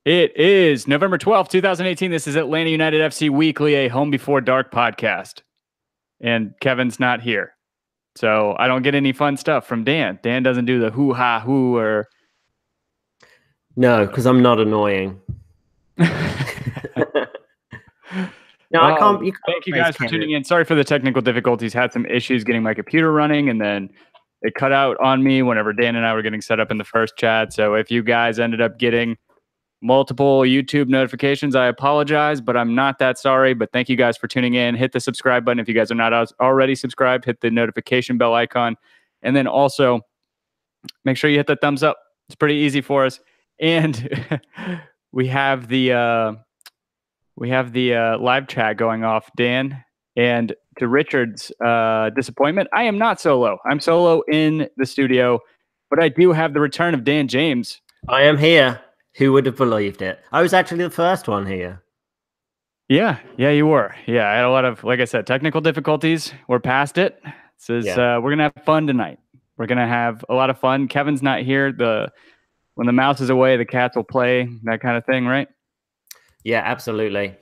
It is November 12th, 2018. This is Atlanta United FC Weekly, a Home Before Dark podcast. And Kevin's not here. So I don't get any fun stuff from Dan. Dan doesn't do the hoo-ha-hoo or... No, because I'm not annoying. No, I can't. Thank you guys for tuning in. Sorry for the technical difficulties. Had some issues getting my computer running, and then it cut out on me whenever Dan and I were getting set up in the first chat. So if you guys ended up getting multiple YouTube notifications, I apologize, but I'm not that sorry. But thank you guys for tuning in. Hit the subscribe button if you guys are not already subscribed. Hit the notification bell icon, and then also make sure you hit the thumbs up. It's pretty easy for us. And we have the live chat going off, Dan. And to Richard's disappointment, I am not solo. I'm solo in the studio, but I do have the return of Dan James. I am here. Who would have believed it? I was actually the first one here. Yeah, you were. Yeah, I had a lot of, like I said, technical difficulties. We're past it. We're going to have fun tonight. We're going to have a lot of fun. Kevin's not here. When the mouse is away, the cats will play, that kind of thing, right? Yeah, absolutely.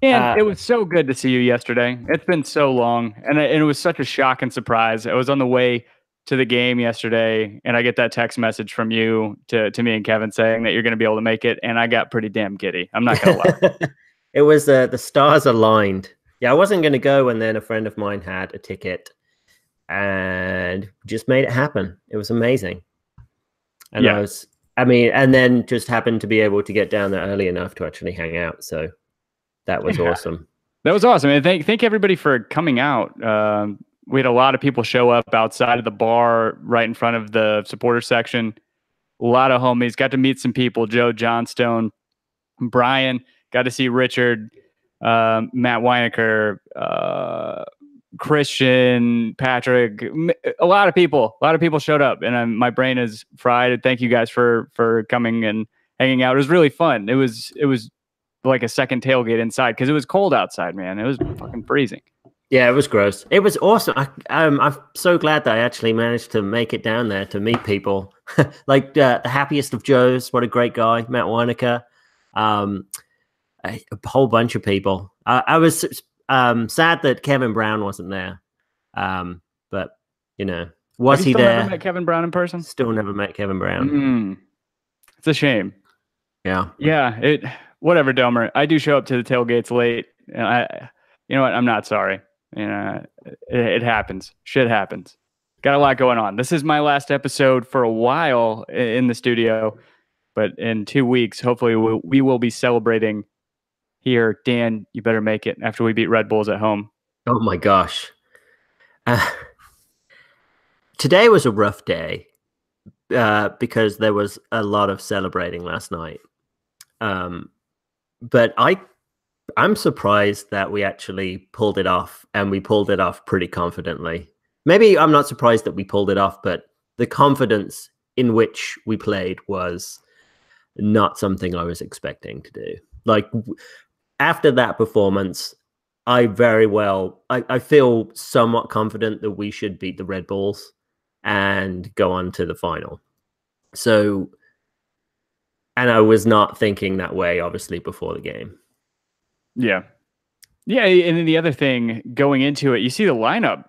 And it was so good to see you yesterday. It's been so long, and it was such a shock and surprise. I was on the way to the game yesterday, and I get that text message from you to me and Kevin saying that you're going to be able to make it, and I got pretty damn giddy. I'm not going to lie. It was the stars aligned. Yeah, I wasn't going to go, and then a friend of mine had a ticket, and just made it happen. It was amazing. And yeah. And then just happened to be able to get down there early enough to actually hang out. So that was awesome. That was awesome. And thank everybody for coming out. We had a lot of people show up outside of the bar, right in front of the supporter section. A lot of homies. Got to meet some people. Joe Johnstone, Brian. Got to see Richard, Matt Weinecker, Christian, Patrick. A lot of people showed up, and my brain is fried. Thank you guys for coming and hanging out. It was really fun. It was like a second tailgate inside because it was cold outside, man. It was fucking freezing. Yeah, it was gross. It was awesome. I'm so glad that I actually managed to make it down there to meet people. Like the happiest of Joes. What a great guy, Matt Weinecker. A whole bunch of people. I was sad that Kevin Brown wasn't there. But was he there? Never met Kevin Brown in person? Still never met Kevin Brown. It's a shame. Yeah. Yeah. Whatever, Domer. I do show up to the tailgates late. You know what? I'm not sorry. It happens. Shit happens. Got a lot going on. This is my last episode for a while in the studio, but in 2 weeks, hopefully we will be celebrating here. Dan, you better make it after we beat Red Bulls at home. Oh my gosh. Today was a rough day because there was a lot of celebrating last night. But I'm surprised that we actually pulled it off, and we pulled it off pretty confidently. Maybe I'm not surprised that we pulled it off, but the confidence in which we played was not something I was expecting to do. Like, after that performance, I feel somewhat confident that we should beat the Red Bulls and go on to the final. So, and I was not thinking that way, obviously, before the game. Yeah. Yeah, and then the other thing, going into it, you see the lineup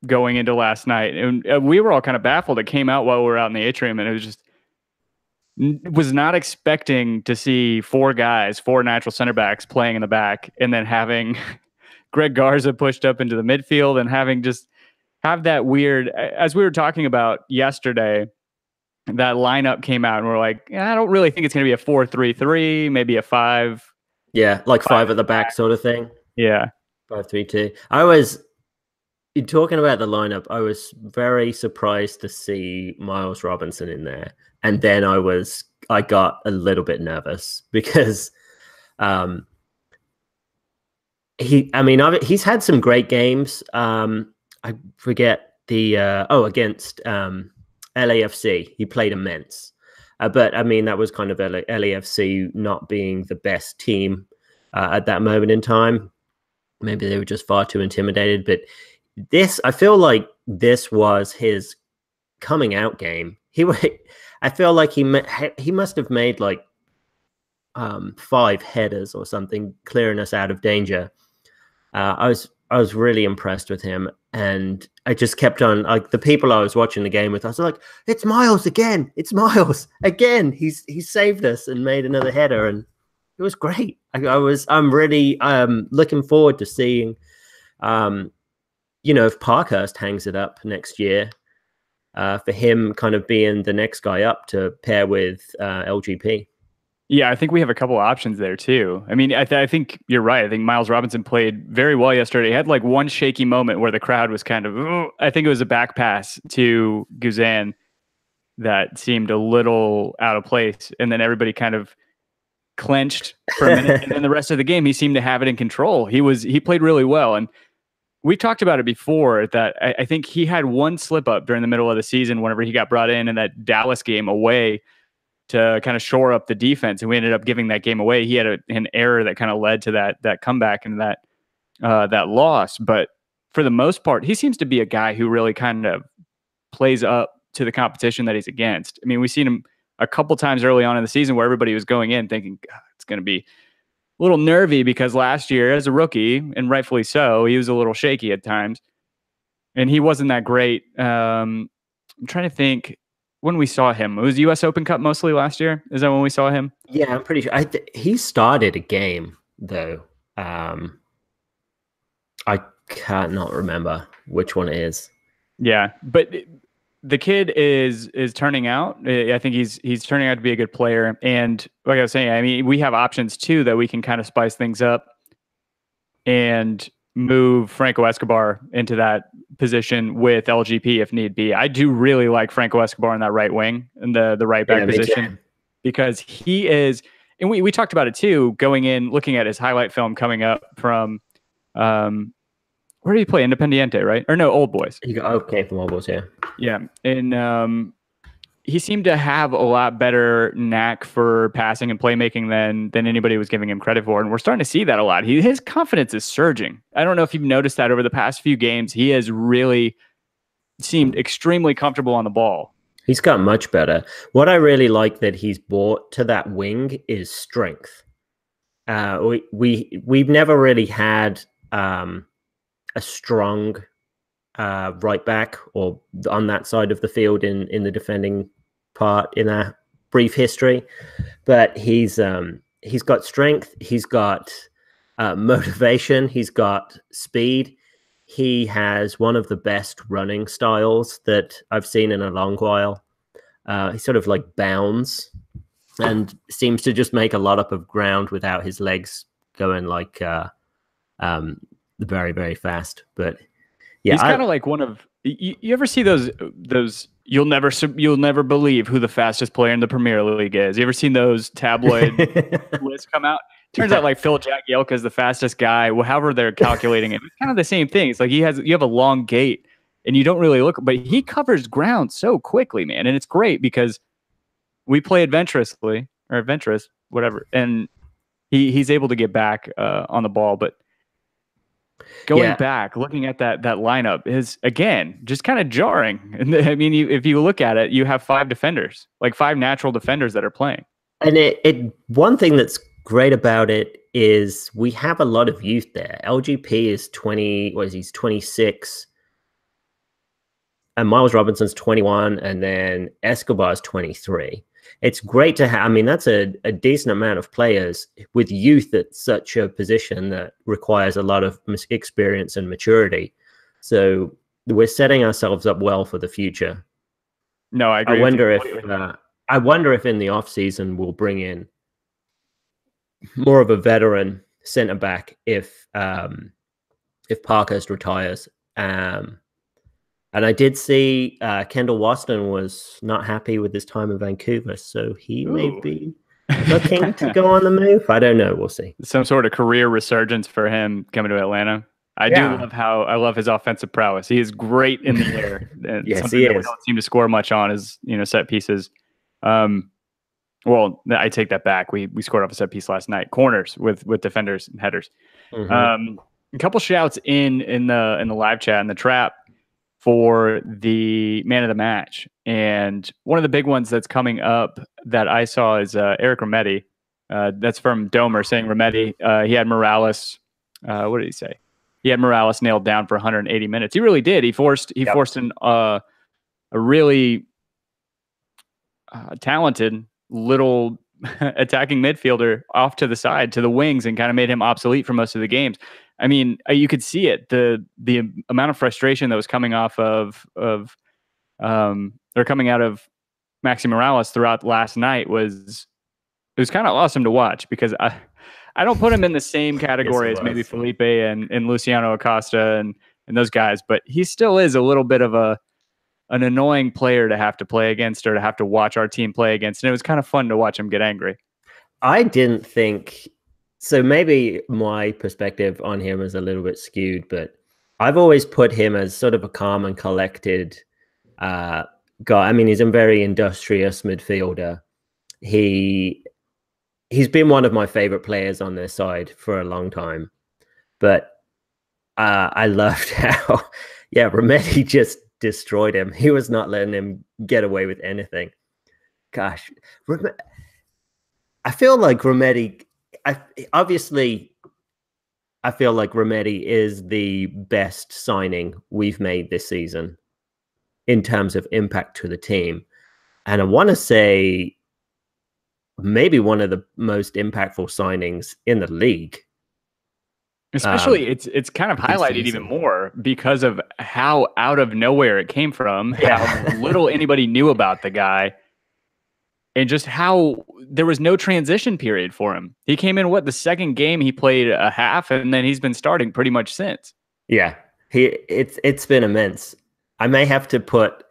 going into last night, and we were all kind of baffled. It came out while we were out in the atrium, and it was just... was not expecting to see four natural center backs playing in the back, and then having Greg Garza pushed up into the midfield, and have that weird, as we were talking about yesterday, that lineup came out and we're like, I don't really think it's going to be a 4-3-3, maybe a 5. Yeah, like 5 at the back sort of thing. Yeah. 5-3-2. Talking about the lineup, I was very surprised to see Miles Robinson in there. And then I got a little bit nervous because he's had some great games. I forget against LAFC, he played immense. But that was kind of LAFC not being the best team at that moment in time. Maybe they were just far too intimidated. But I feel like this was his coming out game. I feel like he must have made like 5 headers or something, clearing us out of danger. I was really impressed with him, and I just kept on, like, the people I was watching the game with, I was like, it's Miles again, it's Miles again. He saved us and made another header, and it was great. I'm really looking forward to seeing, if Parkhurst hangs it up next year, for him kind of being the next guy up to pair with LGP. Yeah, I think we have a couple options there too. I mean, I think you're right. I think Miles Robinson played very well yesterday. He had like one shaky moment where the crowd was kind of, I think it was a back pass to Guzan that seemed a little out of place. And then everybody kind of clenched for a minute. And then the rest of the game, he seemed to have it in control. He played really well. And we talked about it before that I think he had one slip up during the middle of the season whenever he got brought in that Dallas game away to kind of shore up the defense, and we ended up giving that game away. He had an error that kind of led to that comeback and that loss. But for the most part, he seems to be a guy who really kind of plays up to the competition that he's against. I mean, we've seen him a couple times early on in the season where everybody was going in thinking, God, it's going to be a little nervy because last year as a rookie, and rightfully so, he was a little shaky at times, and he wasn't that great. I'm trying to think. When we saw him, it was U.S. Open Cup mostly last year. Is that when we saw him? Yeah, I'm pretty sure. He started a game though. I cannot remember which one it is. Yeah, but the kid is turning out. I think he's turning out to be a good player. And like I was saying, I mean, we have options too that we can kind of spice things up and move Franco Escobar into that position with LGP if need be. I do really like Franco Escobar in that right wing and the right back position because he is, and we talked about it too, going in, looking at his highlight film coming up from, where did he play? Independiente, right? Or no, Old Boys. He got okay from Old Boys, yeah. Yeah. And he seemed to have a lot better knack for passing and playmaking than anybody was giving him credit for. And we're starting to see that a lot. His confidence is surging. I don't know if you've noticed that over the past few games. He has really seemed extremely comfortable on the ball. He's got much better. What I really like that he's brought to that wing is strength. We've never really had a strong right back or on that side of the field in the defending part in our brief history, but he's got strength, he's got motivation, he's got speed, he has one of the best running styles that I've seen in a long while. He sort of like bounds and seems to just make a lot up of ground without his legs going like very, very fast. But yeah, he's kind of like one of you ever see those you'll never believe who the fastest player in the Premier League is. You ever seen those tabloid lists come out? Turns out like Phil Jagielka is the fastest guy. Well, however they're calculating it, it's kind of the same thing. It's like you have a long gait and you don't really look, but he covers ground so quickly, man. And it's great because we play adventurous, whatever, and he's able to get back on the ball, but. Going back, looking at that lineup is, again, just kind of jarring. And I mean, if you look at it, you have 5 defenders, like 5 natural defenders that are playing. And one thing that's great about it is we have a lot of youth there. LGP is 20, he's 26. And Miles Robinson's 21, and then Escobar's 23. It's great to have, I mean, that's a decent amount of players with youth at such a position that requires a lot of experience and maturity. So we're setting ourselves up well for the future. No, I agree. I wonder if in the off season we'll bring in more of a veteran centre back if Parkhurst retires. And I did see Kendall Waston was not happy with his time in Vancouver, so he may be looking to go on the move. I don't know. We'll see. Some sort of career resurgence for him coming to Atlanta. I love his offensive prowess. He is great in the air. And yes, something he that is. We don't seem to score much on is set pieces. Well, I take that back. We scored off a set piece last night. Corners with defenders and headers. Mm-hmm. A couple shouts in the live chat in the trap for the man of the match. And one of the big ones that's coming up that I saw is Eric Rometty. That's from Domer saying Remedi. He had Morales. What did he say? He had Morales nailed down for 180 minutes. He really did. He forced a really talented little attacking midfielder off to the side, to the wings, and kind of made him obsolete for most of the games. I mean, you could see it. The amount of frustration that was coming off or coming out of Maxi Morales throughout last night was kind of awesome to watch, because I don't put him in the same category as maybe Felipe and Luciano Acosta and those guys, but he still is a little bit of an annoying player to have to play against, or to have to watch our team play against. And it was kind of fun to watch him get angry. I didn't think so. Maybe my perspective on him is a little bit skewed, but I've always put him as sort of a calm and collected guy. I mean, he's a very industrious midfielder. He's been one of my favorite players on their side for a long time, but I loved how, Remedi just destroyed him. He was not letting him get away with anything. Gosh, I feel like Remedi. I feel like Remedi is the best signing we've made this season in terms of impact to the team, and I want to say maybe one of the most impactful signings in the league. Especially, it's kind of highlighted even more because of how out of nowhere it came from, how little anybody knew about the guy, and just how there was no transition period for him. He came in, the second game he played a half, and then he's been starting pretty much since. Yeah, it's been immense. I may have to put.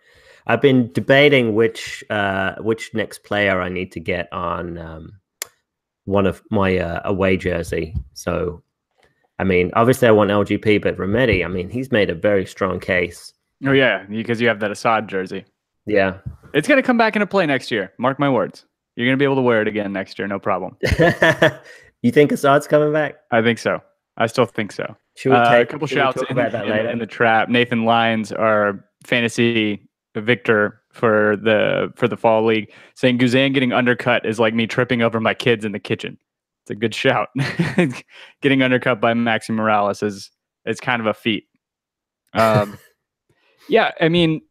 I've been debating which next player I need to get on one of my away jersey. So, I mean, obviously I want LGP, but Remedi, I mean, he's made a very strong case. Oh yeah, because you have that Assad jersey. Yeah, it's gonna come back into play next year. Mark my words. You're gonna be able to wear it again next year, no problem. You think Assad's coming back? I think so. I still think so. Should we take a couple shouts about that later in the trap? Nathan Lyons, our fantasy victor for the fall league, saying Guzan getting undercut is like me tripping over my kids in the kitchen. It's a good shout. Getting undercut by Maxi Morales is kind of a feat. Yeah, I mean,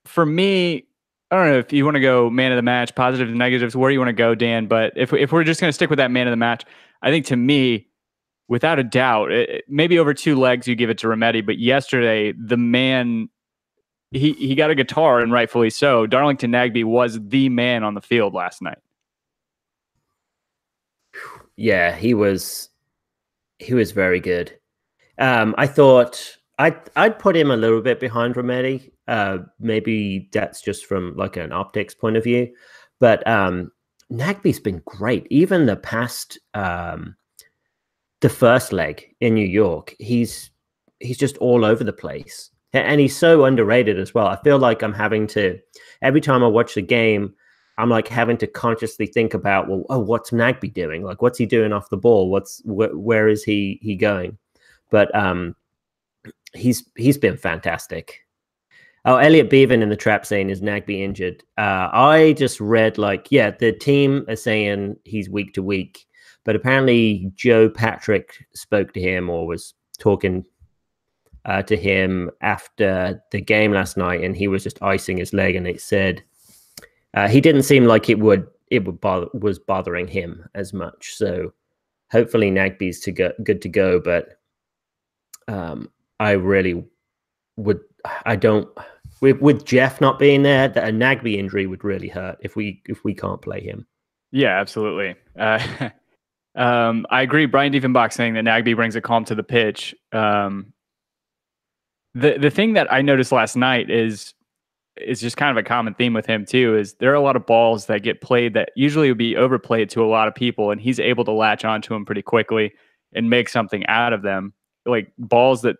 for me, I don't know if you want to go man of the match, positives and negatives, where you want to go, Dan. But if we're just going to stick with that man of the match, I think to me, without a doubt, maybe over two legs you give it to Remedi. But yesterday, the man, he got a guitar, and rightfully so. Darlington Nagbe was the man on the field last night. Yeah, he was very good. I thought I'd put him a little bit behind Remedi. Maybe that's just from like an optics point of view, but Nagbe's been great. Even the past, the first leg in New York, he's just all over the place, and he's so underrated as well. I feel like I'm having to, every time I watch the game, I'm like having to consciously think about, well, what's Nagbe doing? Like, what's he doing off the ball? Where is he going? But he's been fantastic. Oh, Elliot Bevan in the trap saying, is Nagbe injured? I just read the team are saying he's week to week, but apparently Joe Patrick spoke to him or was talking to him after the game last night, and he was just icing his leg, and it said he didn't seem like was bothering him as much. So hopefully Nagbe's good to go, but I really would. I don't. With Jeff not being there, that a Nagbe injury would really hurt if we can't play him. Yeah, absolutely. I agree. Brian Diefenbach saying that Nagbe brings a calm to the pitch. The thing that I noticed last night is just kind of a common theme with him too, is there are a lot of balls that get played that usually would be overplayed to a lot of people, and he's able to latch onto them pretty quickly and make something out of them. Like balls that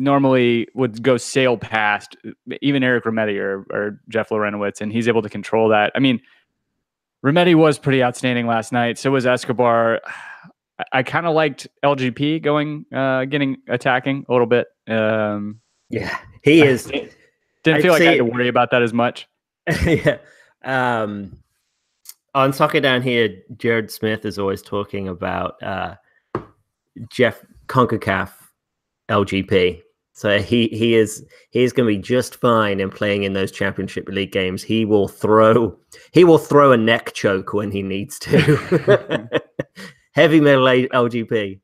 normally would go sail past even Eric Remedi or Jeff Lorenowitz, and he's able to control that. I mean, Remedi was pretty outstanding last night. So was Escobar. I kind of liked LGP getting attacking a little bit. Yeah, he is. Didn't feel like I had to worry about that as much. Yeah. On Soccer Down Here, Jared Smith is always talking about Jeff CONCACAF LGP. So he is going to be just fine in playing in those Championship League games. He will throw a neck choke when he needs to. Heavy metal LGP.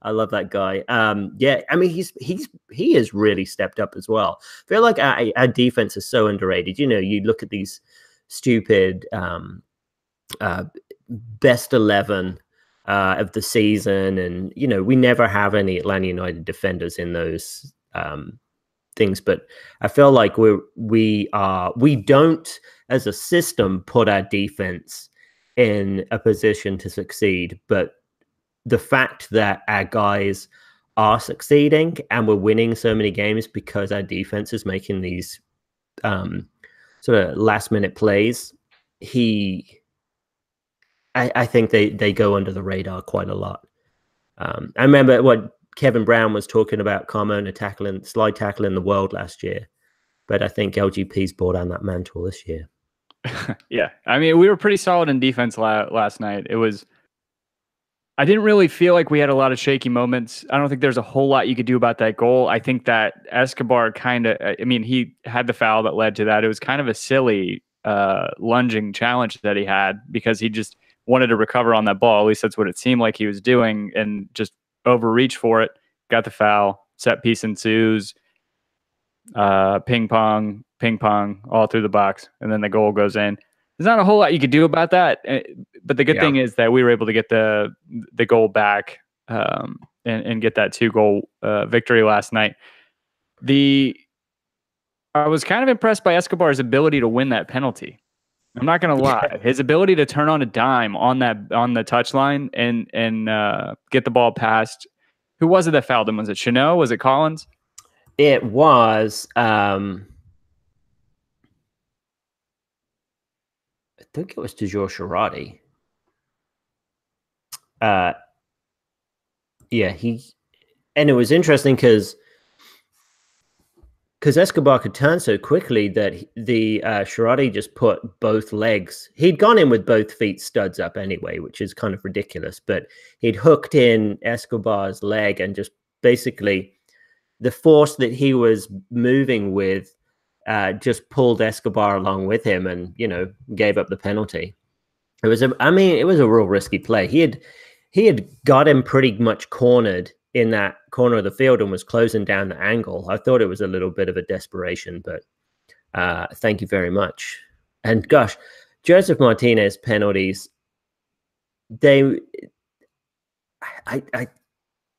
I love that guy. Yeah, I mean he has really stepped up as well. I feel like our defense is so underrated. You know, you look at these stupid best 11 of the season, and you know we never have any Atlanta United defenders in those things. But I feel like we don't as a system put our defense in a position to succeed, but the fact that our guys are succeeding and we're winning so many games because our defense is making these sort of last minute plays, I think they go under the radar quite a lot. I remember what Kevin Brown was talking about Carmona slide tackling the world last year, but I think LGP's brought on that mantle this year. Yeah, I mean, we were pretty solid in defense last night. I didn't really feel like we had a lot of shaky moments. I don't think there's a whole lot you could do about that goal. I think that Escobar he had the foul that led to that. It was kind of a silly lunging challenge that he had because he just wanted to recover on that ball. At least that's what it seemed like he was doing, and just overreach for it. Got the foul. Set piece ensues. Ping pong, all through the box, and then the goal goes in. There's not a whole lot you could do about that, but the good thing is that we were able to get the goal back and get that 2-goal victory last night. I was kind of impressed by Escobar's ability to win that penalty. I'm not going to lie. His ability to turn on a dime on the touchline and get the ball past. Who was it that fouled him? Was it Chanot? Was it Collins? It was. I think it was Tajor Sharati. And it was interesting because Escobar could turn so quickly that the Sharati just put both legs. He'd gone in with both feet studs up anyway, which is kind of ridiculous. But he'd hooked in Escobar's leg, and just basically the force that he was moving with just pulled Escobar along with him, and gave up the penalty. It was a real risky play. He had got him pretty much cornered in that corner of the field and was closing down the angle. I thought it was a little bit of a desperation, but thank you very much. And gosh, Joseph Martinez penalties. I'm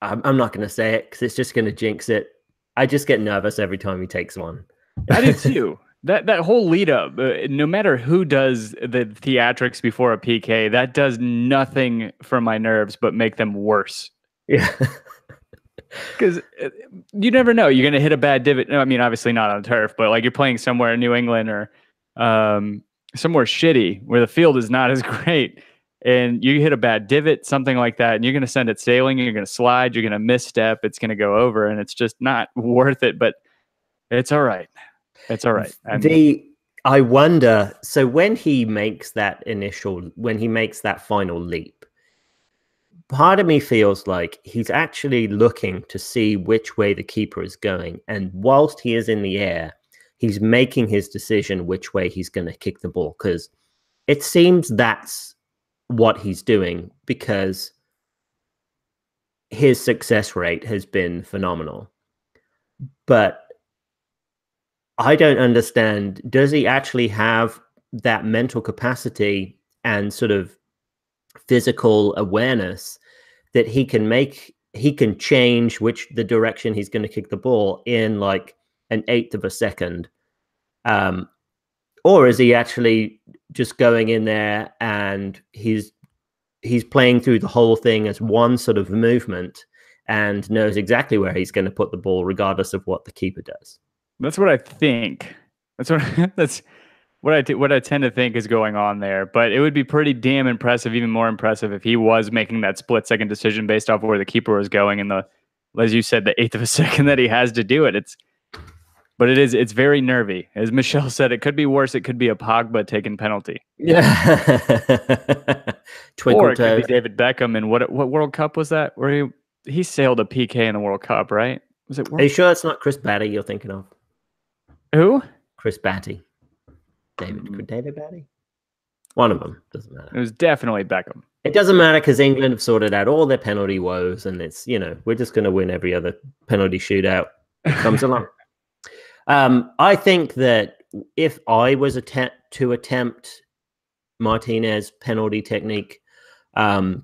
not going to say it because it's just going to jinx it. I just get nervous every time he takes one. I do too. That whole lead up, no matter who does the theatrics before a PK, that does nothing for my nerves but make them worse. Yeah. Because you never know. You're going to hit a bad divot. I mean, obviously not on turf, but like you're playing somewhere in New England or somewhere shitty where the field is not as great, and you hit a bad divot, something like that, and you're going to send it sailing, you're going to slide, you're going to misstep, it's going to go over, and it's just not worth it, but it's all right. It's all right. I wonder, so when he makes that final leap, part of me feels like he's actually looking to see which way the keeper is going. And whilst he is in the air, he's making his decision which way he's going to kick the ball. Because it seems that's what he's doing, because his success rate has been phenomenal. But I don't understand, does he actually have that mental capacity and sort of physical awareness that he can change the direction he's going to kick the ball in like an 1/8 of a second, or is he actually just going in there and he's playing through the whole thing as one sort of movement and knows exactly where he's going to put the ball regardless of what the keeper does? That's what I think. That's what I tend to think is going on there. But it would be pretty damn impressive, even more impressive, if he was making that split-second decision based off of where the keeper was going, and as you said, the 1/8 of a second that he has to do it. But it's very nervy. As Michelle said, it could be worse. It could be a Pogba taking penalty. Yeah. Twinkle Or it could be toes. David Beckham. And what World Cup was that? Where he sailed a PK in the World Cup, right? Was it Are you sure it's not Chris Batty you're thinking of? Who? Chris Batty. David Batty? One of them. Doesn't matter. It was definitely Beckham. It doesn't matter because England have sorted out all their penalty woes, and it's, we're just going to win every other penalty shootout that comes along. I think that if I was to attempt Martinez penalty technique, I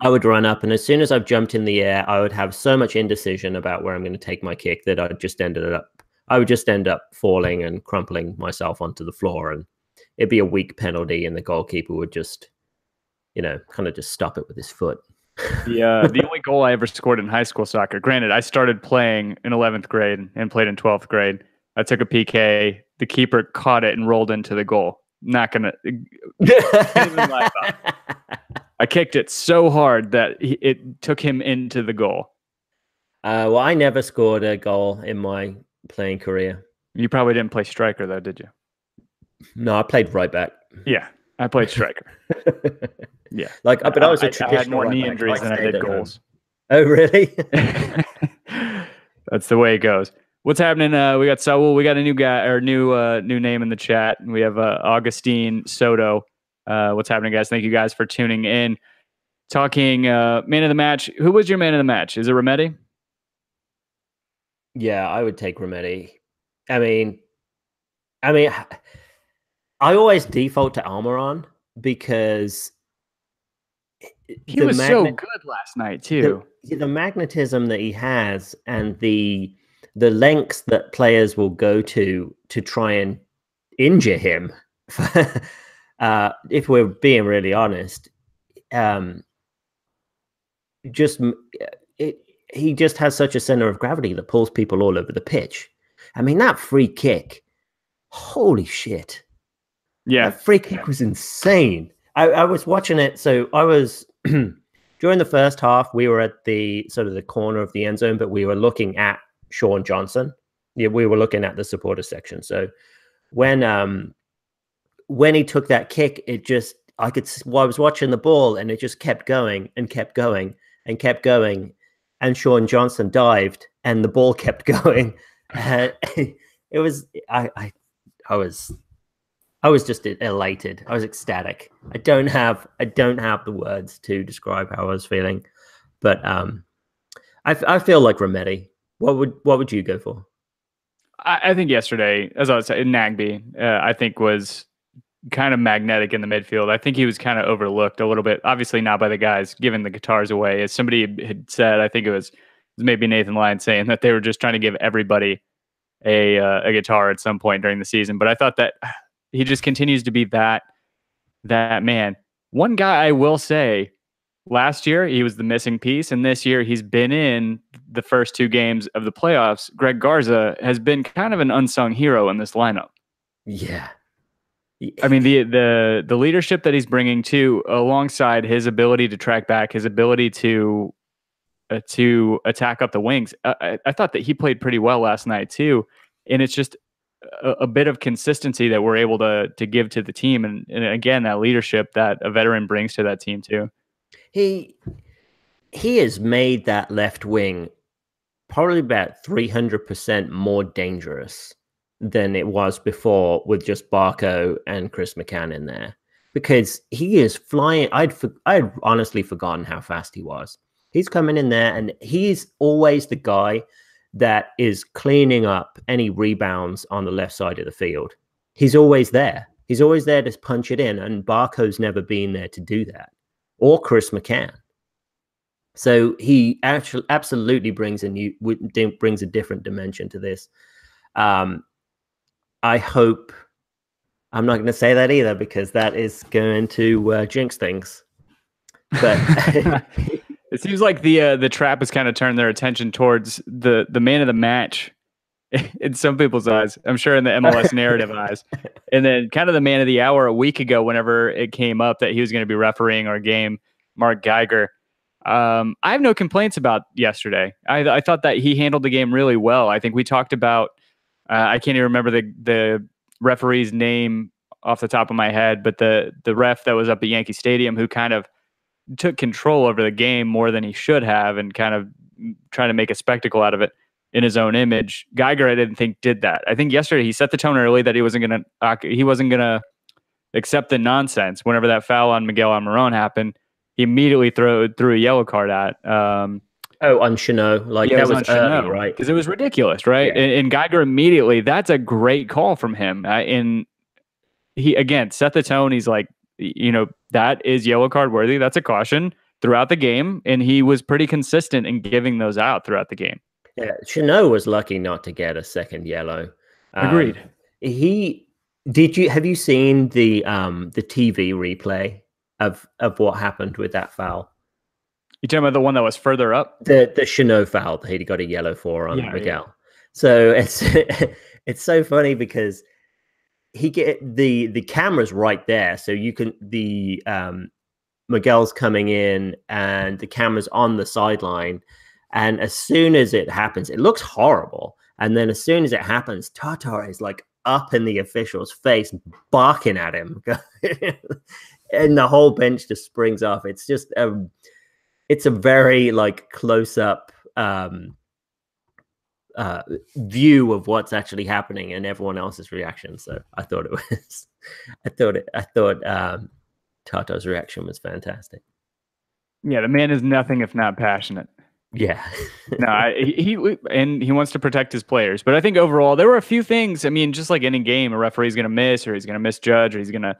would run up, and as soon as I've jumped in the air, I would have so much indecision about where I'm going to take my kick that I would just end up falling and crumpling myself onto the floor, and it'd be a weak penalty, and the goalkeeper would just, kind of just stop it with his foot. Yeah, the only goal I ever scored in high school soccer. Granted, I started playing in 11th grade and played in 12th grade. I took a PK. The keeper caught it and rolled into the goal. Not gonna. I kicked it so hard that it took him into the goal. Well, I never scored a goal in my playing career. You probably didn't play striker, though, did you? No, I played right back. Yeah, I played striker. Yeah, but I was a traditional. I had more knee injuries than I did goals. Oh, really? That's the way it goes. What's happening? We got Saul. We got a new guy or new name in the chat. We have Augustine Soto. What's happening, guys? Thank you guys for tuning in. Talking man of the match. Who was your man of the match? Is it Remedi? Yeah, I would take Remedi. I mean, I always default to Almiron because he was so good last night too. The magnetism that he has and the lengths that players will go to try and injure him. If we're being really honest, he just has such a center of gravity that pulls people all over the pitch. I mean, that free kick, holy shit. Yeah. That free kick was insane. I was watching it. So I was, during the first half, we were at the sort of the corner of the end zone, but we were looking at Sean Johnson. Yeah, we were looking at the supporter section. So when he took that kick, I was watching the ball and it just kept going and kept going and kept going. And Sean Johnson dived and the ball kept going. It was, I was just elated. I was ecstatic. I don't have the words to describe how I was feeling, but I feel like Remedi. What would you go for? I think yesterday, as I was saying, Nagby, I think was kind of magnetic in the midfield. I think he was kind of overlooked a little bit. Obviously not by the guys giving the guitars away. As somebody had said, I think it was maybe Nathan Lyon saying that they were just trying to give everybody a guitar at some point during the season. But I thought that he just continues to be that man. One guy I will say, last year he was the missing piece, and this year he's been in the first two games of the playoffs. Greg Garza has been kind of an unsung hero in this lineup. Yeah. I mean, the leadership that he's bringing to, alongside his ability to track back, his ability to attack up the wings. I thought that he played pretty well last night too, and it's just a bit of consistency that we're able to give to the team, and again, that leadership that a veteran brings to that team too. He has made that left wing probably about 300% more dangerous than it was before with just Barco and Chris McCann in there, because he is flying. I'd honestly forgotten how fast he was. He's coming in there and he's always the guy that is cleaning up any rebounds on the left side of the field. He's always there. He's always there to punch it in, and Barco's never been there to do that, or Chris McCann. So he actually absolutely brings a different dimension to this. I hope I'm not going to say that either, because that is going to jinx things. But it seems like the trap has kind of turned their attention towards the man of the match in some people's eyes. I'm sure in the MLS narrative eyes, and then kind of the man of the hour a week ago, whenever it came up that he was going to be refereeing our game, Mark Geiger. I have no complaints about yesterday. I thought that he handled the game really well. I think we talked about I can't even remember the referee's name off the top of my head, but the ref that was up at Yankee Stadium who kind of took control over the game more than he should have and kind of trying to make a spectacle out of it in his own image. Geiger, I didn't think did that. I think yesterday he set the tone early that he wasn't gonna accept the nonsense. Whenever that foul on Miguel Almiron happened, he immediately threw a yellow card at. On Chanot, like that was early, right? Because it was ridiculous, right? Yeah. And Geiger immediately, that's a great call from him. And he again set the tone. He's like, that is yellow card worthy. That's a caution throughout the game, and he was pretty consistent in giving those out throughout the game. Yeah, Chanot was lucky not to get a second yellow. Agreed. Have you seen the TV replay of what happened with that foul? You talking about the one that was further up? The Chanot foul that he got a yellow for on Miguel. Yeah. So it's so funny because the camera's right there, so you can Miguel's coming in and the camera's on the sideline, and as soon as it happens, it looks horrible, and then as soon as it happens, Tata is like up in the official's face, barking at him, and the whole bench just springs off. It's just it's a very like close up view of what's actually happening and everyone else's reaction. So I thought Tata's reaction was fantastic. Yeah, the man is nothing if not passionate. Yeah. No, he wants to protect his players. But I think overall there were a few things. I mean, just like any game, a referee's going to miss, or he's going to misjudge, or he's going to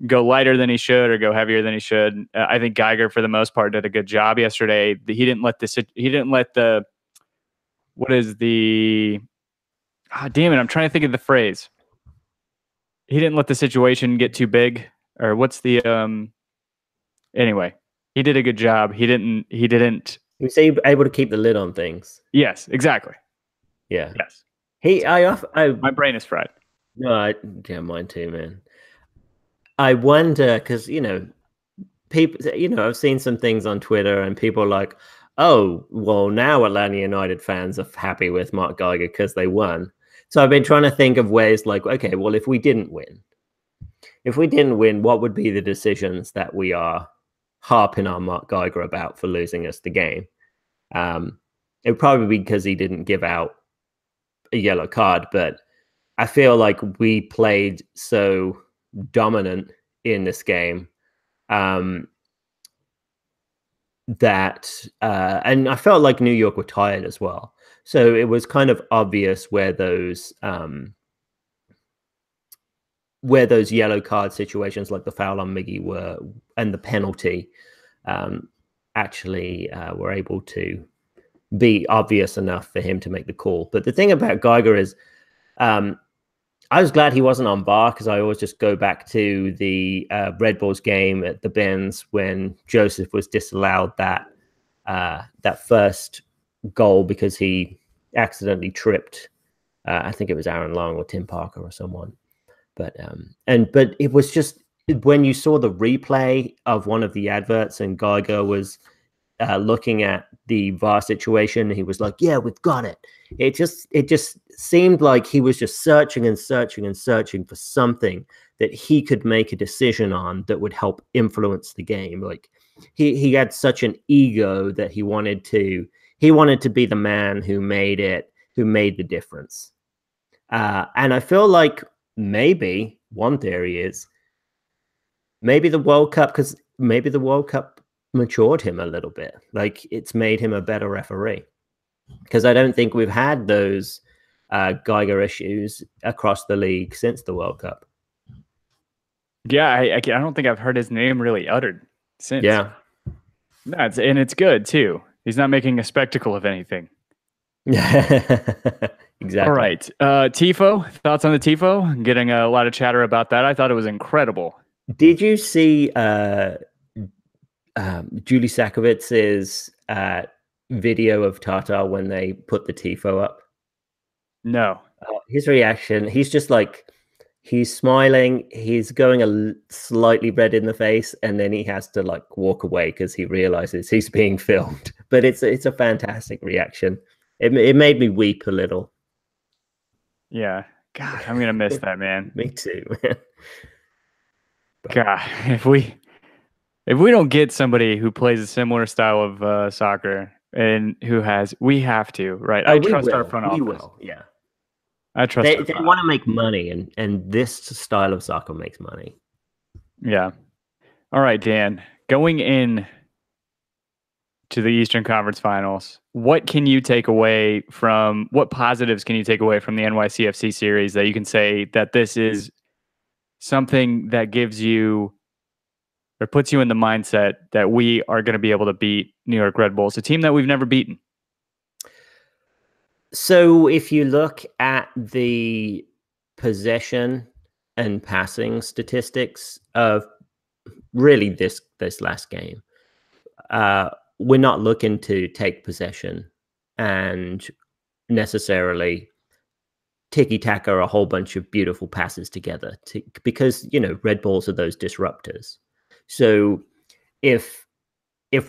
go lighter than he should or go heavier than he should. I think Geiger, for the most part, did a good job yesterday. He didn't let the what is the damn it, I'm trying to think of the phrase. He didn't let the situation get too big, or what's the anyway, he did a good job. He was able to keep the lid on things. Yes, exactly. Yeah. Yes. My brain is fried. No, yeah, mine too, man. I wonder, because people, I've seen some things on Twitter and people are like, oh, well, now Atlanta United fans are happy with Mark Geiger because they won. So I've been trying to think of ways like, okay, well, if we didn't win, what would be the decisions that we are harping on Mark Geiger about for losing us the game? It would probably be because he didn't give out a yellow card, but I feel like we played so dominant in this game that and I felt like New York were tired as well, so it was kind of obvious where those yellow card situations like the foul on Miggy were, and the penalty actually were able to be obvious enough for him to make the call. But the thing about Geiger is I was glad he wasn't on VAR, because I always just go back to the Red Bulls game at the Benz when Joseph was disallowed that first goal because he accidentally tripped. I think it was Aaron Long or Tim Parker or someone. But it was just when you saw the replay of one of the adverts and Geiger was looking at the VAR situation, he was like, yeah, we've got it. It just seemed like he was just searching and searching and searching for something that he could make a decision on that would help influence the game. Like he had such an ego that he wanted to be the man who made the difference. And I feel like maybe one theory is maybe the World Cup matured him a little bit. Like it's made him a better referee, because I don't think we've had those Geiger issues across the league since the World Cup. Yeah, I don't think I've heard his name really uttered since. Yeah. No, it's good too. He's not making a spectacle of anything. Exactly. All right. Tifo, thoughts on the Tifo? Getting a lot of chatter about that. I thought it was incredible. Did you see Julie Sakovitz's video of Tata when they put the Tifo up? No. His reaction, he's just like, he's smiling, he's going slightly red in the face, and then he has to like walk away because he realizes he's being filmed. But it's a fantastic reaction. It made me weep a little. Yeah. God, I'm gonna miss that, man. Me too, man. But God, if we don't get somebody who plays a similar style of soccer and who has, we have to, right? I we trust our will. front We office. will. Yeah. I trust They our they front want office. to make money, and this style of soccer makes money. Yeah. All right, Dan. Going in to the Eastern Conference Finals, what can you take away from what positives can you take away from the NYCFC series that you can say that this is something that gives you or puts you in the mindset that we are going to be able to beat New York Red Bulls, a team that we've never beaten? So if you look at the possession and passing statistics of really this last game, uh, we're not looking to take possession and necessarily ticky taka a whole bunch of beautiful passes together because Red Bulls are those disruptors. So if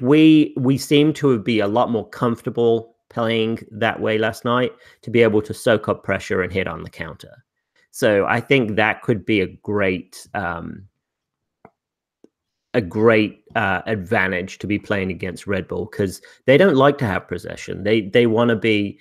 we seem to be a lot more comfortable playing that way last night to be able to soak up pressure and hit on the counter. So I think that could be a great advantage to be playing against Red Bull because they don't like to have possession. They want to be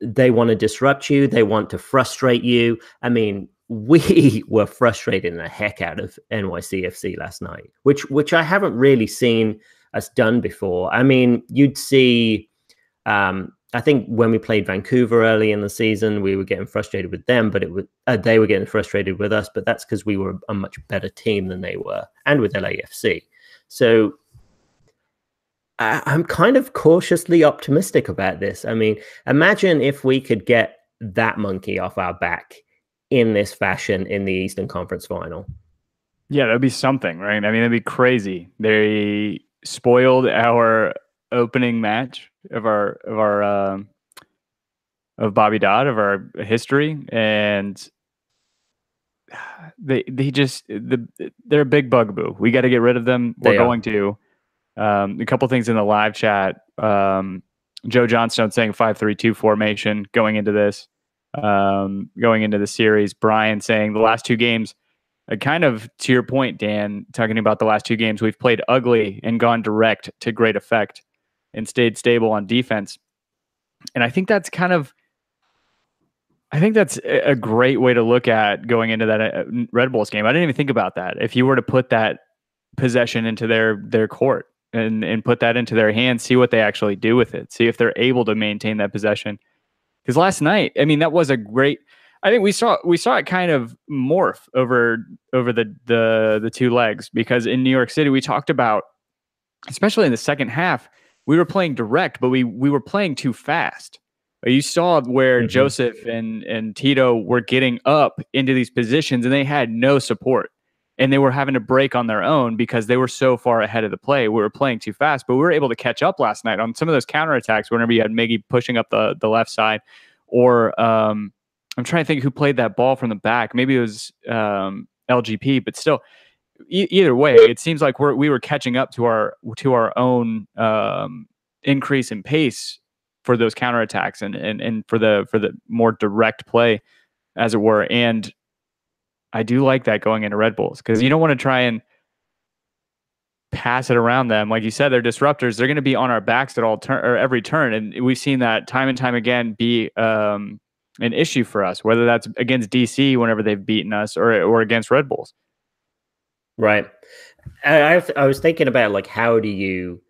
they want to disrupt you. They want to frustrate you. I mean, we were frustrating the heck out of NYCFC last night, which I haven't really seen us done before. I mean, you'd see. I think when we played Vancouver early in the season, we were getting frustrated with them, but they were getting frustrated with us. But that's because we were a much better team than they were, and with LAFC. So I'm kind of cautiously optimistic about this. I mean, imagine if we could get that monkey off our back in this fashion in the Eastern Conference Final. Yeah, that'd be something, right? I mean, that'd be crazy. They spoiled our opening match of Bobby Dodd of our history, and they're a big bugaboo. We got to get rid of them. We're They are. going to. A couple things in the live chat. Joe Johnstone saying 5-3-2 formation going into this, going into the series. Brian saying the last two games, kind of to your point, Dan, talking about the last two games, we've played ugly and gone direct to great effect and stayed stable on defense. And I think that's a great way to look at going into that Red Bulls game. I didn't even think about that. If you were to put that possession into their court and put that into their hands, see what they actually do with it, see if they're able to maintain that possession. Because last night, I mean, that was a great. I think we saw it kind of morph over the two legs, because in New York City we talked about, especially in the second half, we were playing direct, but we were playing too fast. You saw where Joseph and Tito were getting up into these positions and they had no support. And they were having to break on their own because they were so far ahead of the play. We were playing too fast, but we were able to catch up last night on some of those counterattacks whenever you had Miggy pushing up the left side. Or I'm trying to think who played that ball from the back. Maybe it was LGP, but still, either way, it seems like we were catching up to our own increase in pace for those counterattacks and for the more direct play, as it were. And I do like that going into Red Bulls, because you don't want to try and pass it around them. Like you said, they're disruptors. They're going to be on our backs at all turn or every turn, and we've seen that time and time again be an issue for us, whether that's against DC whenever they've beaten us or against Red Bulls. Right. I was thinking about, like, how do you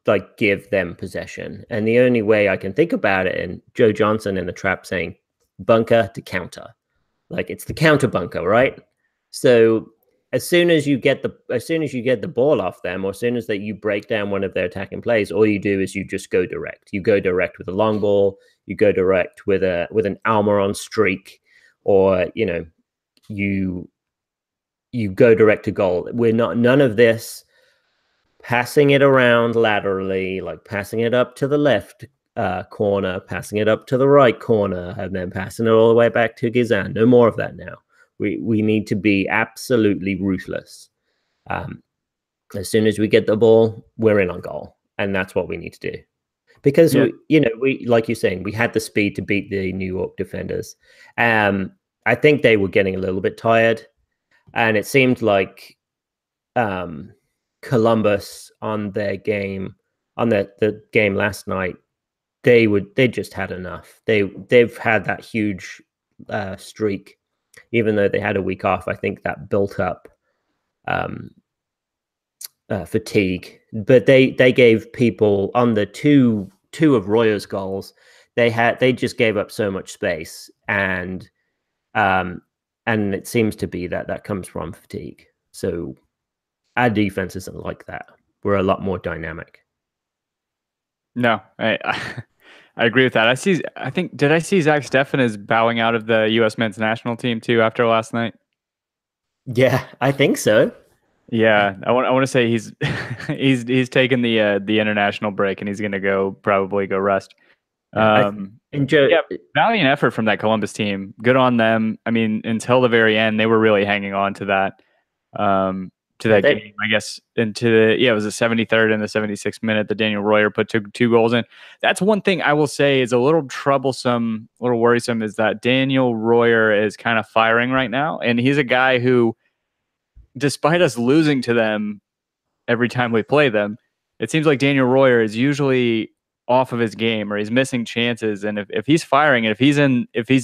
like give them possession? And the only way I can think about it, and Joe Johnson in the trap saying bunker to counter, like it's the counter bunker, right? So as soon as you get the ball off them, or as soon as that you break down one of their attacking plays, all you do is you just go direct. You go direct with a long ball. You go direct with an Almiron streak, or you go direct to goal. None of this passing it around laterally, like passing it up to the left corner, passing it up to the right corner, and then passing it all the way back to Gizan. No more of that now. We need to be absolutely ruthless. As soon as we get the ball, we're in on goal, and that's what we need to do. because Yeah. we like you're saying, we had the speed to beat the New York defenders. I think they were getting a little bit tired, and it seemed like Columbus on their game on the game last night, they just had enough. They've had that huge streak, even though they had a week off. I think that built up um, fatigue. But they gave people on the two of Royer's goals. They just gave up so much space, um, and it seems to be that comes from fatigue. So our defense isn't like that. We're a lot more dynamic. No, I agree with that. Did I see Zach Steffen is bowing out of the U.S. men's national team too after last night? Yeah, I think so. Yeah, I want to say he's he's taken the international break and he's going to probably go rest. Yeah, and Joe. Yeah, valiant effort from that Columbus team. Good on them. I mean, until the very end, they were really hanging on to that game. I guess it was the 73rd and the 76th minute that Daniel Royer put two goals in. That's one thing I will say is a little troublesome, a little worrisome, is that Daniel Royer is kind of firing right now, and he's a guy who, despite us losing to them every time we play them, it seems like Daniel Royer is usually off of his game or he's missing chances. And if he's firing and if he's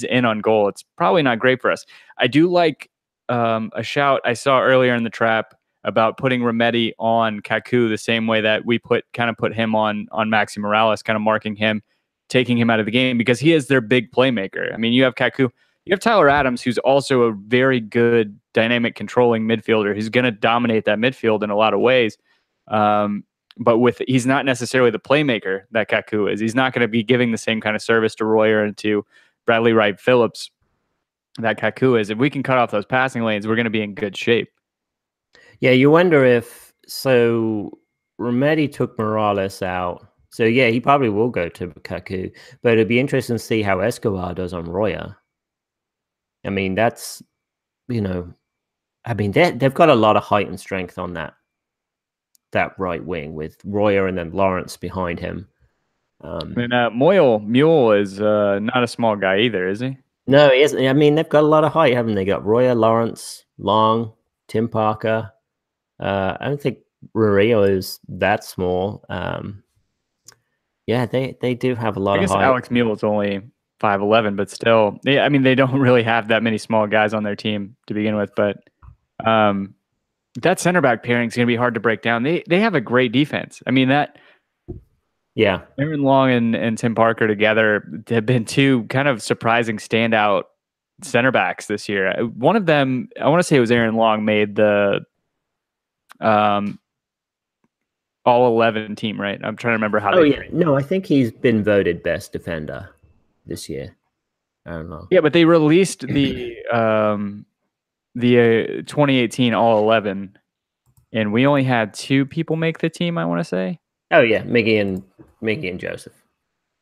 in on goal, it's probably not great for us. I do like a shout I saw earlier in the trap about putting Remedi on Kaku the same way that we put him on Maxi Morales, kind of marking him, taking him out of the game, because he is their big playmaker. I mean, you have Kaku, you have Tyler Adams, who's also a very good dynamic controlling midfielder who's going to dominate that midfield in a lot of ways. But he's not necessarily the playmaker that Kaku is. He's not going to be giving the same kind of service to Royer and to Bradley Wright Phillips that Kaku is. If we can cut off those passing lanes, we're going to be in good shape. Yeah, you wonder if Remedi took Morales out. So yeah, he probably will go to Kaku, but it'd be interesting to see how Escobar does on Royer. I mean, they've got a lot of height and strength on that right wing with Royer and then Lawrence behind him. Mule is not a small guy either, is he? No, he isn't. I mean, they've got a lot of height, haven't they? Got Royer, Lawrence, Long, Tim Parker. I don't think Rurio is that small. Yeah, they do have a lot of height. I guess Alex Mule is only 5'11", but still, I mean, they don't really have that many small guys on their team to begin with. But that center back pairing is going to be hard to break down. They have a great defense. I mean, Aaron Long and Tim Parker together have been two kind of surprising standout center backs this year. One of them, I want to say it was Aaron Long, made the all-11 team, right? I'm trying to remember how. Oh yeah, no, I think he's been voted best defender this year. I don't know. Yeah, but they released the 2018 all-11, and we only had two people make the team, I want to say. Oh yeah, Miggy and Joseph.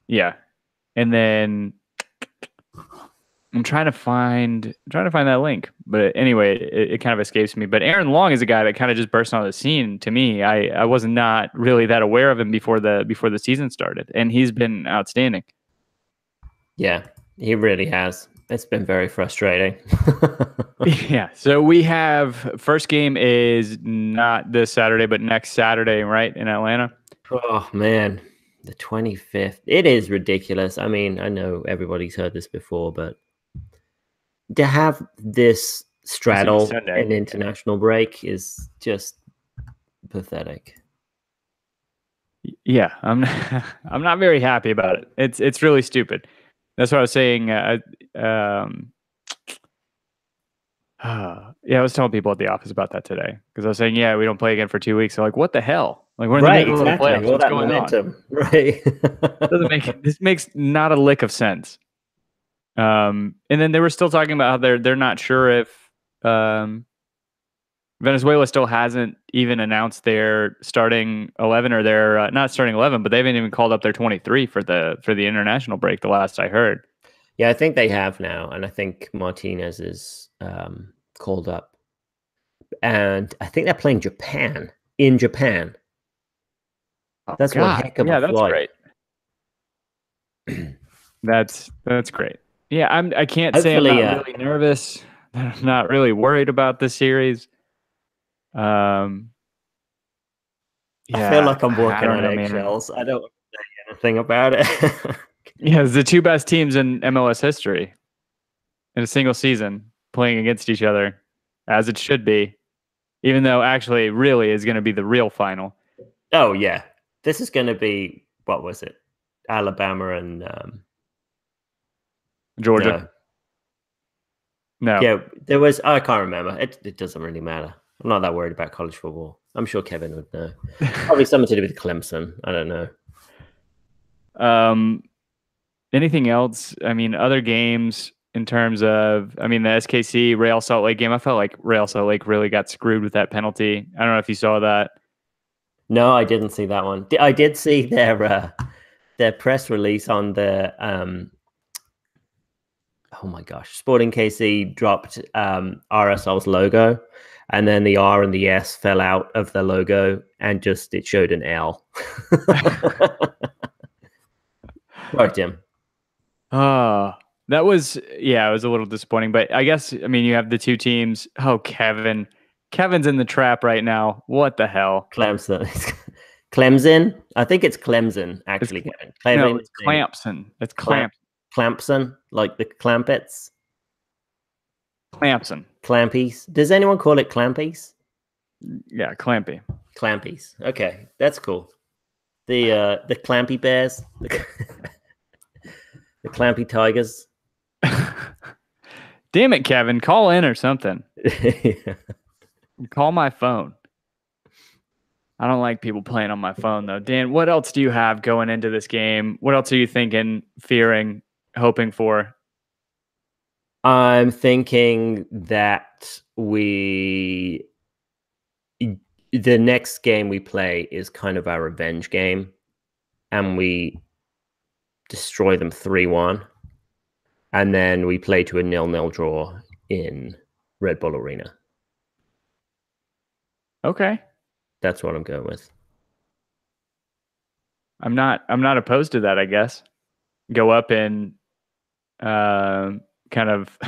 Yeah, and then I'm trying to find that link, but anyway, it kind of escapes me. But Aaron Long is a guy that kind of just burst onto the scene to me. I was not really that aware of him before the season started, and he's been outstanding. Yeah, he really has. It's been very frustrating. Yeah. So we have first game is not this Saturday, but next Saturday, right, in Atlanta. Oh man, the 25th. It is ridiculous. I mean, I know everybody's heard this before, but to have this straddle an international break is just pathetic. Yeah, I'm not very happy about it. It's really stupid. That's what I was saying. Yeah, I was telling people at the office about that today because I was saying, yeah, we don't play again for 2 weeks. They're like, what the hell? Like, we're in the middle of the playoffs. What's going on? Right. This makes not a lick of sense. And then they were still talking about how they're not sure if Venezuela still hasn't even announced their starting 11 or their not starting 11, but they haven't even called up their 23 for the international break. The last I heard. Yeah, I think they have now, and I think Martinez is called up, and I think they're playing Japan in Japan. That's one heck of a flight. That's great. That's great. Yeah, I can't say I'm Hopefully, not really nervous. I'm not really worried about this series. Um, I feel yeah, like I'm I walking don't on know, man. eggshells. I don't want to say anything about it. Yeah, it's the two best teams in MLS history in a single season playing against each other, as it should be. Even though actually, really, is going to be the real final. Oh yeah, this is going to be what was it? Alabama and Georgia, no, no. yeah, there was. I can't remember. It doesn't really matter. I'm not that worried about college football. I'm sure Kevin would know. Probably something to do with Clemson. I don't know. um, anything else? I mean, other games in terms of, I mean, the SKC Real Salt Lake game. I felt like Real Salt Lake really got screwed with that penalty. I don't know if you saw that. No, I didn't see that one. I did see their press release on the oh my gosh, Sporting KC dropped RSL's logo, and then the R and the S fell out of the logo, and just it showed an L. Sorry, Tim. Oh, that was, yeah, it was a little disappointing. But I guess, I mean, you have the two teams. Oh, Kevin. Kevin's in the trap right now. What the hell? Clemson. Clemson. I think it's Clemson, It's actually, Kevin. no, Kevin it's Clampson. It's Clamp, Clampson, like the Clampets. Clampson. Clampies. Does anyone call it Clampies? Yeah, Clampy. Clampies. Okay, that's cool. The Clampy Bears. The Clampy Tigers. Damn it, Kevin. Call in or something. Yeah. Call my phone. I don't like people playing on my phone, though. Dan, what else do you have going into this game? What else are you thinking, fearing, hoping for? I'm thinking that the next game we play is kind of our revenge game, and we destroy them 3-1, and then we play to a 0-0 draw in Red Bull Arena. Okay. That's what I'm going with. I'm not opposed to that, I guess. Go up and kind of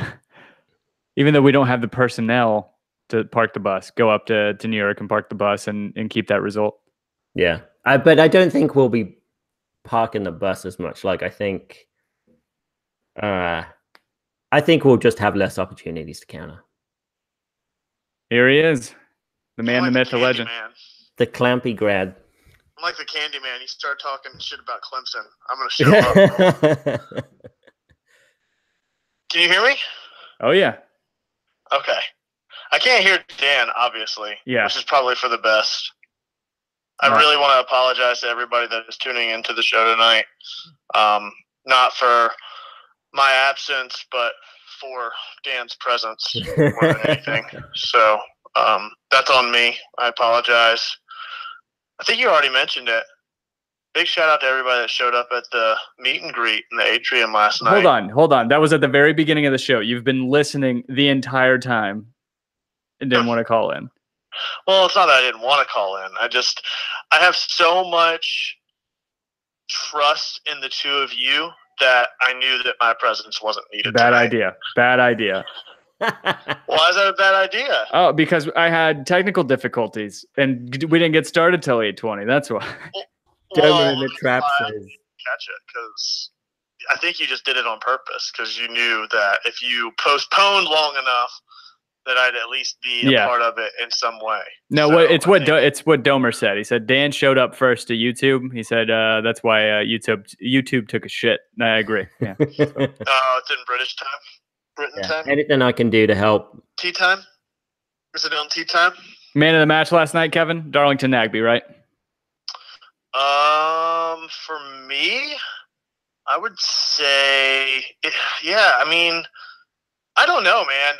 even though we don't have the personnel to park the bus, go up to New York and park the bus and keep that result. Yeah. But I don't think we'll be parking the bus as much. Like I think we'll just have less opportunities to counter. Here he is. The man, the like myth, the Candy legend. Man. The Clampy grad. I'm like the Candy Man. You start talking shit about Clemson, I'm gonna show up. Can you hear me? Oh yeah. Okay. I can't hear Dan, obviously. Yeah. Which is probably for the best. I really want to apologize to everybody that is tuning into the show tonight. Not for my absence, but for Dan's presence more than anything. So that's on me. I apologize. I think you already mentioned it. Big shout out to everybody that showed up at the meet and greet in the atrium last night. Hold on. That was at the very beginning of the show. You've been listening the entire time and didn't want to call in. Well, it's not that I didn't want to call in. I have so much trust in the two of you that I knew that my presence wasn't needed. Bad tonight. idea. Bad idea. Why is that a bad idea? Oh, because I had technical difficulties and we didn't get started till 8:20. That's why. Domer in the trap says. Catch it, because I think you just did it on purpose because you knew that if you postponed long enough, that I'd at least be a part of it in some way. No, so it's what Domer said. He said Dan showed up first to YouTube. He said that's why YouTube took a shit. I agree. Yeah. It's in British time. Britain time. Anything I can do to help. Tea time. Is it on tea time? Man of the match last night, Kevin Darlington Nagbe, right? For me, I would say, yeah. I mean, I don't know, man.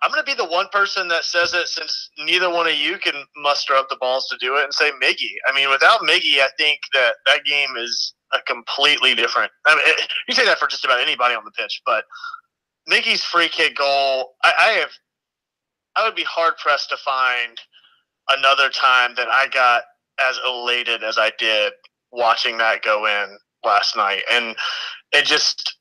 I'm going to be the one person that says it since neither one of you can muster up the balls to do it and say Miggy. I mean, without Miggy, I think that game is a completely different. I mean, you say that for just about anybody on the pitch, but Miggy's free kick goal, I would be hard pressed to find another time that I got as elated as I did watching that go in last night. And it just,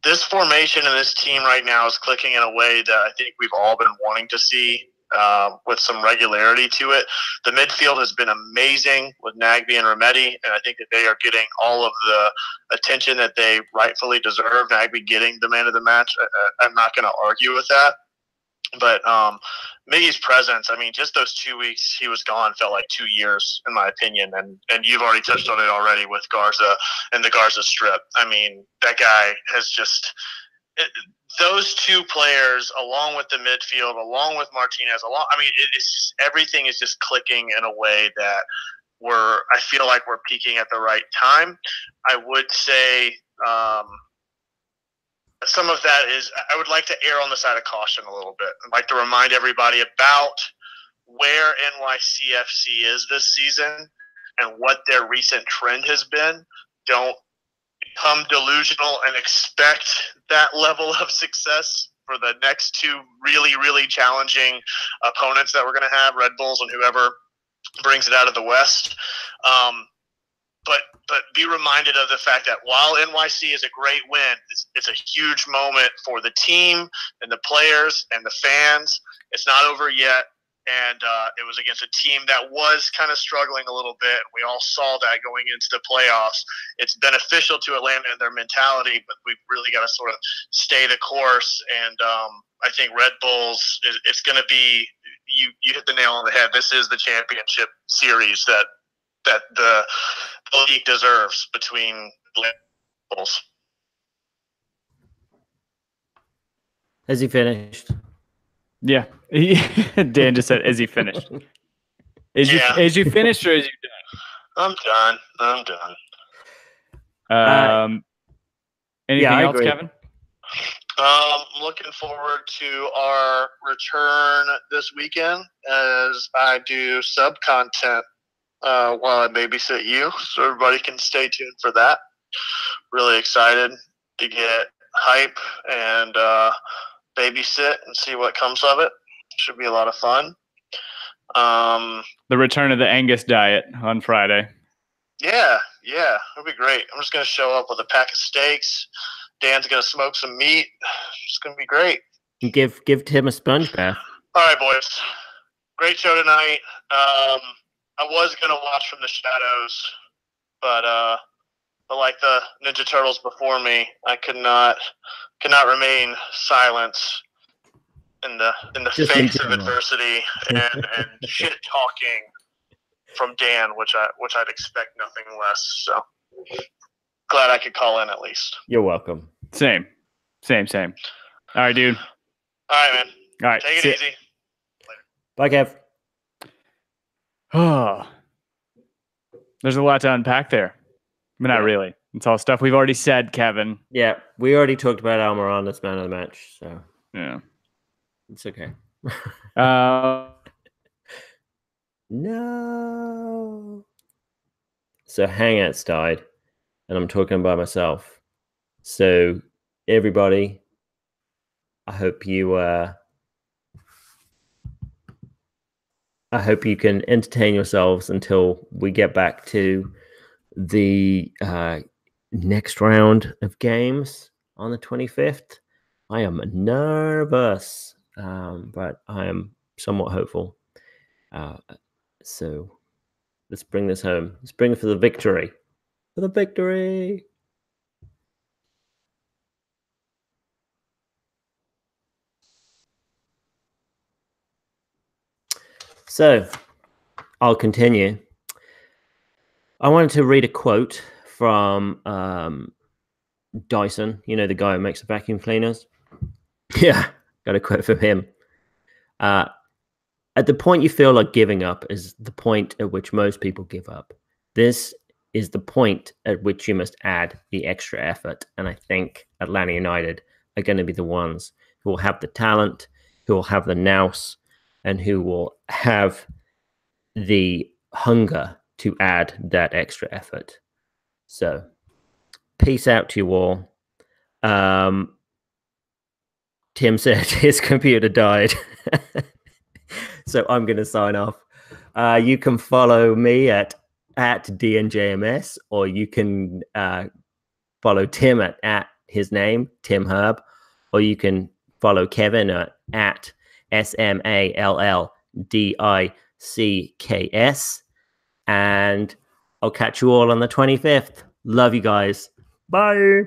this formation and this team right now is clicking in a way that I think we've all been wanting to see, with some regularity to it. The midfield has been amazing with Nagbe and Remedi, and I think that they are getting all of the attention that they rightfully deserve. Nagbe getting the man of the match, I'm not going to argue with that. But Miggy's presence, I mean, just those 2 weeks he was gone felt like 2 years, in my opinion. And you've already touched on it already with Garza and the Garza strip. I mean, that guy has just those two players, along with the midfield, along with Martinez, it's just, everything is just clicking in a way that I feel like we're peaking at the right time. I would say some of that is, I would like to err on the side of caution a little bit. I'd like to remind everybody about where NYCFC is this season and what their recent trend has been. Don't become delusional and expect that level of success for the next two really, really challenging opponents that we're going to have, Red Bulls and whoever brings it out of the West. But be reminded of the fact that while NYC is a great win, it's a huge moment for the team and the players and the fans. It's not over yet. And it was against a team that was kind of struggling a little bit. We all saw that going into the playoffs. It's beneficial to Atlanta and their mentality, but we've really got to sort of stay the course. And I think Red Bulls, it's going to be, you hit the nail on the head. This is the championship series that the league deserves between Atlanta and Bulls. Has he finished? Yeah. Dan just said, is he finished? Is you finished or is you done? I'm done. Anything else, Kevin? Looking forward to our return this weekend as I do sub-content while I babysit you, so everybody can stay tuned for that. Really excited to get hype and babysit and see what comes of it. Should be a lot of fun. The return of the Angus diet on Friday. Yeah, it'll be great. I'm just going to show up with a pack of steaks. Dan's going to smoke some meat. It's going to be great. Give Tim a sponge bath. All right, boys. Great show tonight. I was going to watch From the Shadows, but like the Ninja Turtles before me, I could not remain silent in the face of adversity and shit talking from Dan, which I'd expect nothing less. So glad I could call in at least. You're welcome. Same. All right, dude. All right, man. All right. Take it easy. Later. Bye, Kev. Oh, there's a lot to unpack there. But not really. It's all stuff we've already said, Kevin. Yeah, we already talked about Almiron's man of the match, so yeah, it's okay. No. So Hangouts died, and I'm talking by myself. So everybody, I hope you can entertain yourselves until we get back to the next round of games on the 25th. I am nervous, but I am somewhat hopeful. So let's bring this home. Let's bring it for the victory. For the victory. So I'll continue. I wanted to read a quote from Dyson, you know, the guy who makes the vacuum cleaners. Yeah, got a quote from him. At the point you feel like giving up is the point at which most people give up. This is the point at which you must add the extra effort. And I think Atlanta United are going to be the ones who will have the talent, who will have the nous, and who will have the hunger to add that extra effort. So, peace out to you all. Tim said his computer died. So I'm going to sign off. You can follow me at at DNJMS, or you can follow Tim at his name, Tim Herb, or you can follow Kevin at SMALLDICKS. And I'll catch you all on the 25th. Love you guys. Bye.